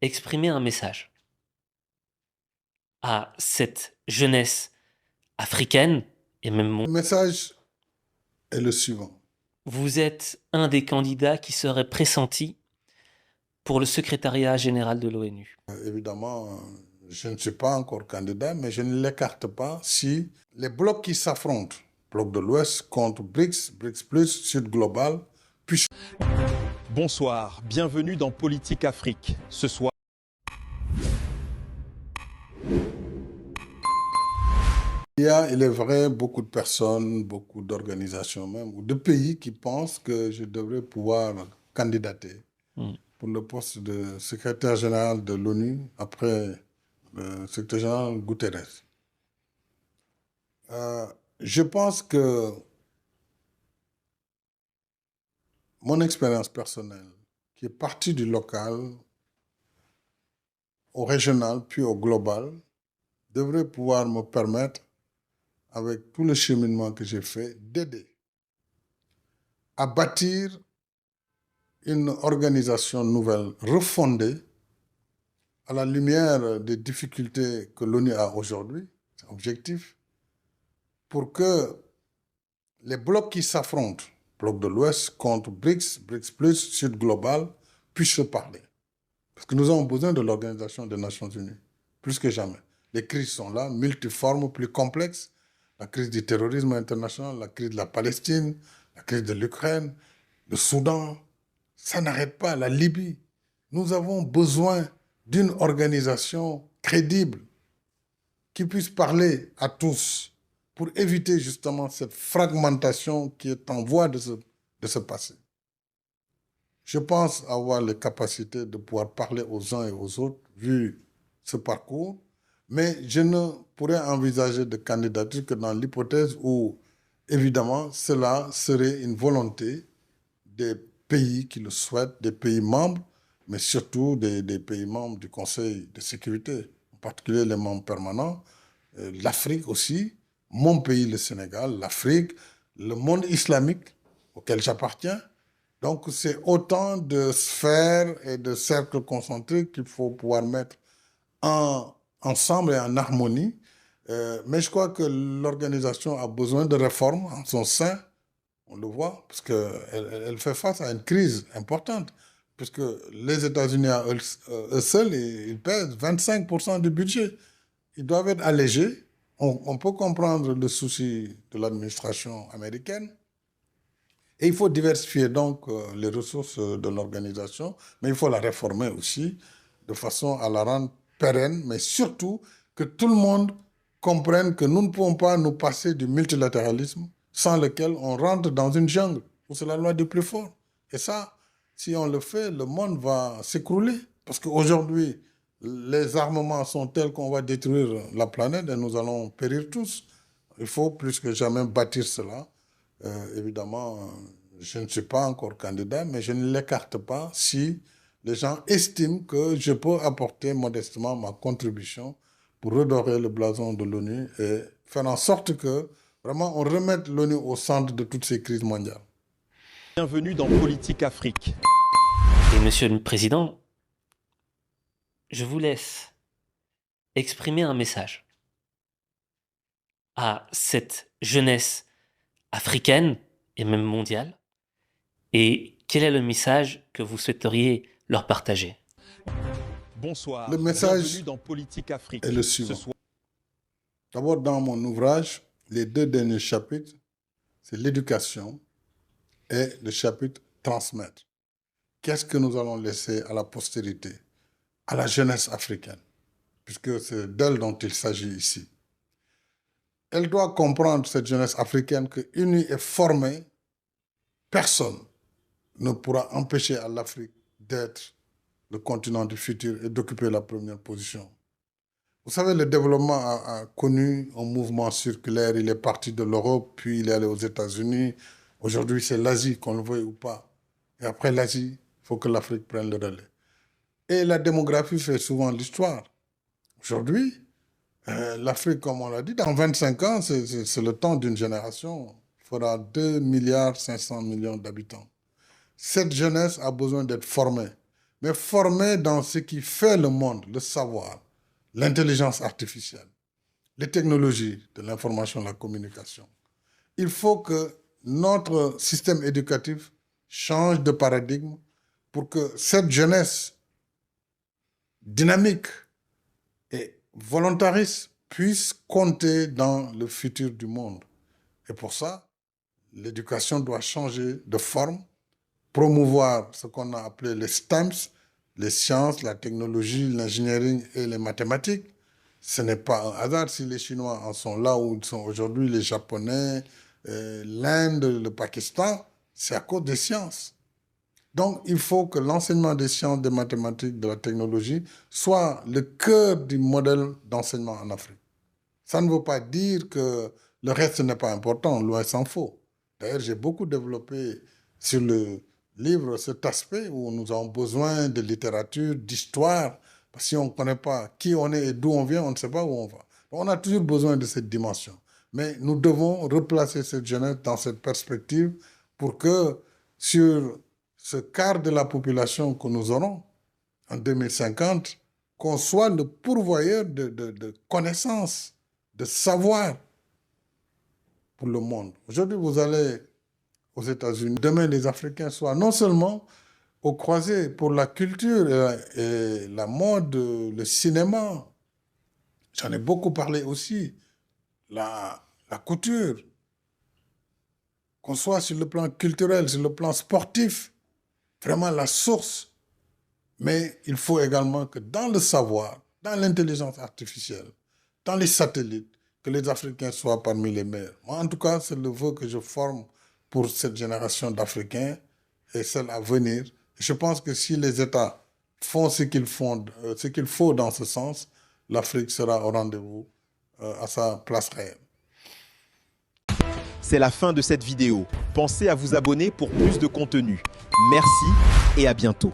exprimer un message à cette jeunesse africaine et même Le message est le suivant. Vous êtes un des candidats qui serait pressenti pour le secrétariat général de l'ONU. Évidemment, je ne suis pas encore candidat, mais je ne l'écarte pas si les blocs qui s'affrontent, bloc de l'Ouest contre BRICS, BRICS plus, Sud global, puis... Bonsoir, bienvenue dans Politique Afrique. Ce soir, il y a, il est vrai, beaucoup de personnes, beaucoup d'organisations même, ou de pays qui pensent que je devrais pouvoir candidater pour le poste de secrétaire général de l'ONU après le secrétaire général Guterres. Je pense que mon expérience personnelle, qui est partie du local au régional puis au global, devrait pouvoir me permettre, avec tout le cheminement que j'ai fait, d'aider à bâtir une organisation nouvelle, refondée, à la lumière des difficultés que l'ONU a aujourd'hui, c'est objectif, pour que les blocs qui s'affrontent, bloc de l'Ouest contre BRICS, BRICS plus, Sud global, puissent se parler. Parce que nous avons besoin de l'Organisation des Nations Unies, plus que jamais. Les crises sont là, multiformes, plus complexes. La crise du terrorisme international, la crise de la Palestine, la crise de l'Ukraine, le Soudan, ça n'arrête pas, la Libye. Nous avons besoin d'une organisation crédible qui puisse parler à tous pour éviter justement cette fragmentation qui est en voie de se passer. Je pense avoir les capacités de pouvoir parler aux uns et aux autres, vu ce parcours, mais je ne pourrais envisager de candidature que dans l'hypothèse où, évidemment, cela serait une volonté des pays qui le souhaitent, des pays membres, mais surtout des pays membres du Conseil de sécurité, en particulier les membres permanents, l'Afrique aussi, mon pays, le Sénégal, l'Afrique, le monde islamique auquel j'appartiens. Donc, c'est autant de sphères et de cercles concentriques qu'il faut pouvoir mettre ensemble et en harmonie. Mais je crois que l'organisation a besoin de réformes en son sein. On le voit, parce qu'elle fait face à une crise importante. Puisque les États-Unis, eux seuls, ils pèsent 25% du budget. Ils doivent être allégés. On peut comprendre le souci de l'administration américaine. Et il faut diversifier donc les ressources de l'organisation, mais il faut la réformer aussi de façon à la rendre pérenne, mais surtout que tout le monde comprenne que nous ne pouvons pas nous passer du multilatéralisme sans lequel on rentre dans une jungle où c'est la loi du plus fort. Et ça, si on le fait, le monde va s'écrouler. Parce qu'aujourd'hui, les armements sont tels qu'on va détruire la planète et nous allons périr tous. Il faut plus que jamais bâtir cela. Évidemment, je ne suis pas encore candidat, mais je ne l'écarte pas si les gens estiment que je peux apporter modestement ma contribution pour redorer le blason de l'ONU et faire en sorte que vraiment on remette l'ONU au centre de toutes ces crises mondiales. bienvenue dans Politique Afrique. Et Monsieur le Président, je vous laisse exprimer un message à cette jeunesse africaine et même mondiale. Et quel est le message que vous souhaiteriez leur partager? Bonsoir, Le message bienvenue dans Politique Afrique. est le suivant. D'abord, dans mon ouvrage, les 2 derniers chapitres, c'est l'éducation et le chapitre transmettre. Qu'est-ce que nous allons laisser à la postérité, à la jeunesse africaine, puisque c'est d'elle dont il s'agit ici. Elle doit comprendre, cette jeunesse africaine, que unie et formée, personne ne pourra empêcher à l'Afrique d'être le continent du futur et d'occuper la première position. Vous savez, le développement a connu un mouvement circulaire. Il est parti de l'Europe, puis il est allé aux États-Unis. Aujourd'hui, c'est l'Asie, qu'on le veuille ou pas. Et après l'Asie, il faut que l'Afrique prenne le relais. Et la démographie fait souvent l'histoire. Aujourd'hui, l'Afrique, comme on l'a dit, dans 25 ans, c'est le temps d'une génération. Il fera 2,5 milliards d'habitants. Cette jeunesse a besoin d'être formée. mais formés dans ce qui fait le monde, le savoir, l'intelligence artificielle, les technologies de l'information et de la communication. Il faut que notre système éducatif change de paradigme pour que cette jeunesse dynamique et volontariste puisse compter dans le futur du monde. Et pour ça, l'éducation doit changer de forme, promouvoir ce qu'on a appelé les STEMs, les sciences, la technologie, l'ingénierie et les mathématiques. Ce n'est pas un hasard si les Chinois en sont là où ils sont aujourd'hui, les Japonais, l'Inde, le Pakistan, c'est à cause des sciences. Donc, il faut que l'enseignement des sciences, des mathématiques, de la technologie soit le cœur du modèle d'enseignement en Afrique. Ça ne veut pas dire que le reste n'est pas important, loin s'en faut. D'ailleurs, j'ai beaucoup développé sur le livre cet aspect où nous avons besoin de littérature, d'histoire, parce que si on ne connaît pas qui on est et d'où on vient, on ne sait pas où on va. On a toujours besoin de cette dimension. Mais nous devons replacer cette jeunesse dans cette perspective pour que sur ce quart de la population que nous aurons en 2050, qu'on soit le pourvoyeur de connaissances, de savoir pour le monde. Aujourd'hui, vous allez aux États-Unis. Demain, les Africains soient non seulement au croisé pour la culture et la mode, le cinéma. J'en ai beaucoup parlé aussi. La couture. Qu'on soit sur le plan culturel, sur le plan sportif. Vraiment la source. Mais il faut également que dans le savoir, dans l'intelligence artificielle, dans les satellites, que les Africains soient parmi les meilleurs. Moi, en tout cas, c'est le vœu que je forme pour cette génération d'Africains et celle à venir. Je pense que si les États font ce qu'il faut dans ce sens, l'Afrique sera au rendez-vous à sa place réelle. C'est la fin de cette vidéo. Pensez à vous abonner pour plus de contenu. Merci et à bientôt.